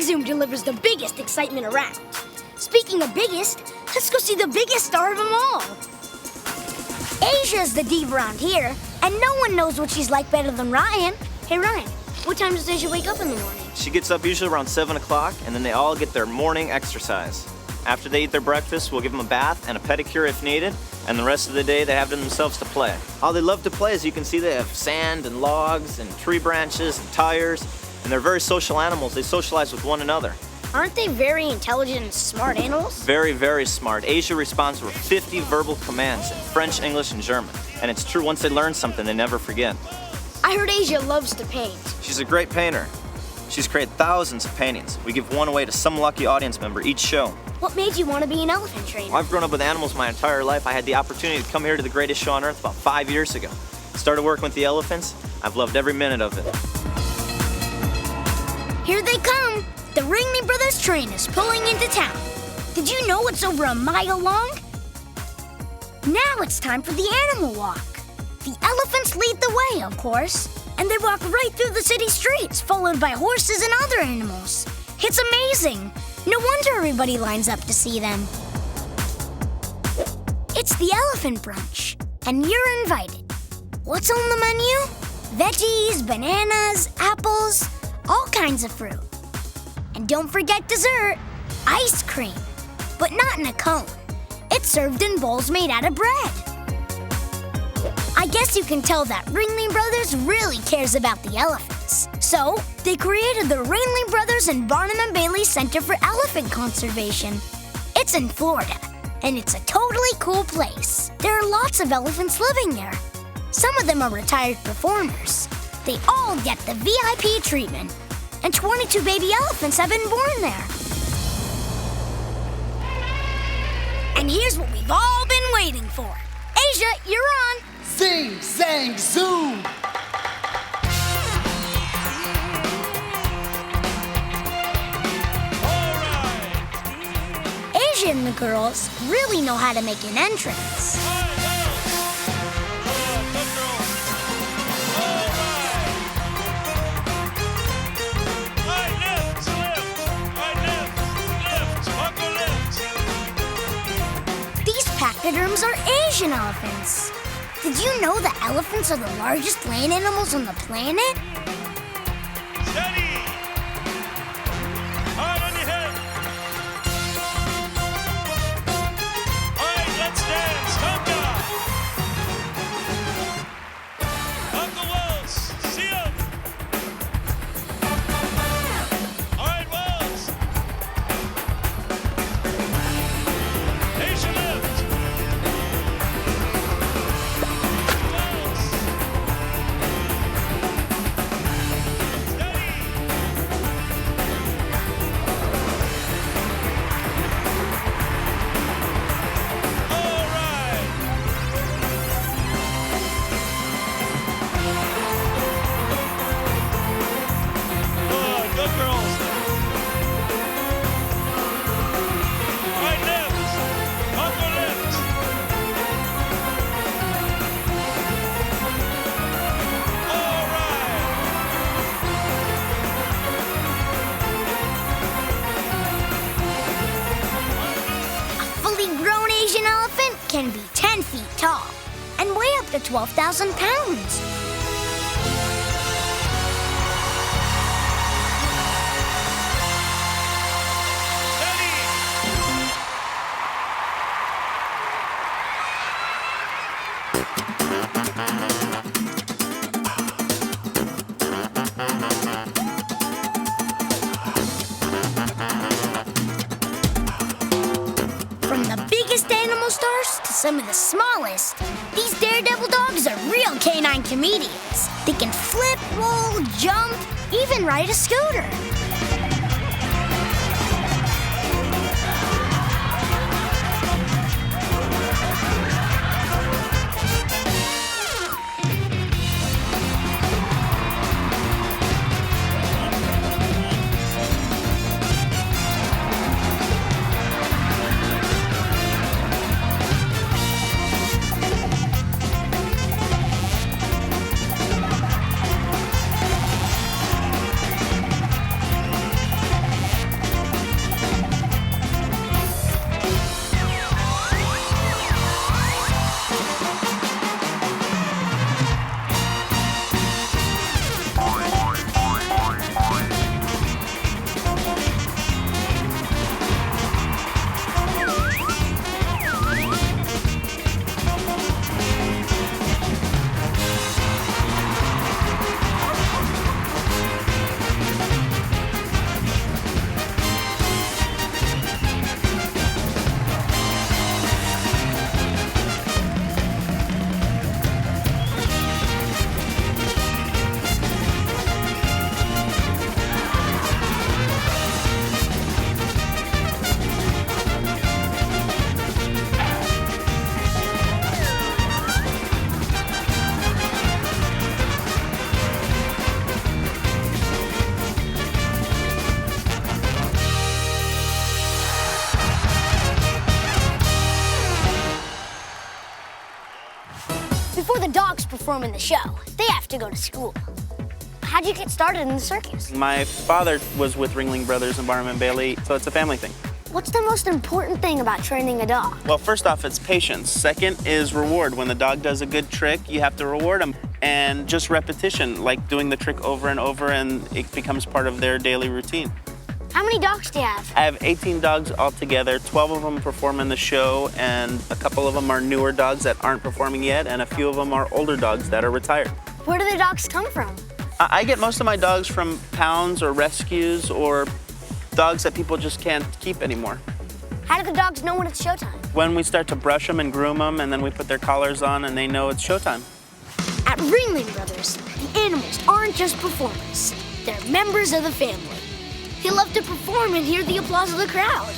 Zoom delivers the biggest excitement around. Speaking of biggest, let's go see the biggest star of them all. Asia's the diva around here, and no one knows what she's like better than Ryan. Hey, Ryan, what time does Asia wake up in the morning? She gets up usually around 7 o'clock, and then they all get their morning exercise. After they eat their breakfast, we'll give them a bath and a pedicure if needed, and the rest of the day they have themselves to play. All they love to play, as you can see, they have sand and logs and tree branches and tires, and they're very social animals. They socialize with one another. Aren't they very intelligent and smart animals? Very, very smart. Asia responds with 50 verbal commands in French, English, and German. And it's true, once they learn something, they never forget. I heard Asia loves to paint. She's a great painter. She's created thousands of paintings. We give one away to some lucky audience member each show. What made you want to be an elephant trainer? Well, I've grown up with animals my entire life. I had the opportunity to come here to the greatest show on earth about 5 years ago. Started working with the elephants. I've loved every minute of it. Here they come! The Ringling Brothers train is pulling into town. Did you know it's over a mile long? Now it's time for the animal walk. The elephants lead the way, of course, and they walk right through the city streets, followed by horses and other animals. It's amazing. No wonder everybody lines up to see them. It's the elephant brunch, and you're invited. What's on the menu? Veggies, bananas, apples, all kinds of fruit. And don't forget dessert, ice cream, but not in a cone. It's served in bowls made out of bread. I guess you can tell that Ringling Brothers really cares about the elephants. So, they created the Ringling Brothers and barnum&bailey Center for Elephant Conservation. It's in Florida, and it's a totally cool place. There are lots of elephants living there. Some of them are retired performers. They all get the VIP treatment, and 22 baby elephants have been born there. And here's what we've all been waiting for. Asia, you're on. Zing, Zang, Zoom! Asia and the girls really know how to make an entrance. These pachyderms are Asian elephants. Did you know that elephants are the largest land animals on the planet? Steady! Hard on your head! All right, let's dance! Conga! Uncle Wells, see ya! All right, Wells! Asia left! Can be 10 feet tall and weigh up to 12,000 pounds. From the biggest animal stars to some of the smallest, these Daredevil dogs are real canine comedians. They can flip, roll, jump, even ride a scooter. perform in the show. They have to go to school. How'd you get started in the circus? My father was with Ringling Brothers and barnum&bailey, so it's a family thing. What's the most important thing about training a dog? Well, first off, it's patience. Second is reward. When the dog does a good trick, you have to reward them. And just repetition, like doing the trick over and over, and it becomes part of their daily routine. How many dogs do you have? I have 18 dogs altogether. 12 of them perform in the show, and a couple of them are newer dogs that aren't performing yet, and a few of them are older dogs that are retired. Where do the dogs come from? I get most of my dogs from pounds or rescues or dogs that people just can't keep anymore. How do the dogs know when it's showtime? When we start to brush them and groom them, and then we put their collars on and they know it's showtime. At Ringling Brothers, the animals aren't just performers. They're members of the family. They love to perform and hear the applause of the crowd.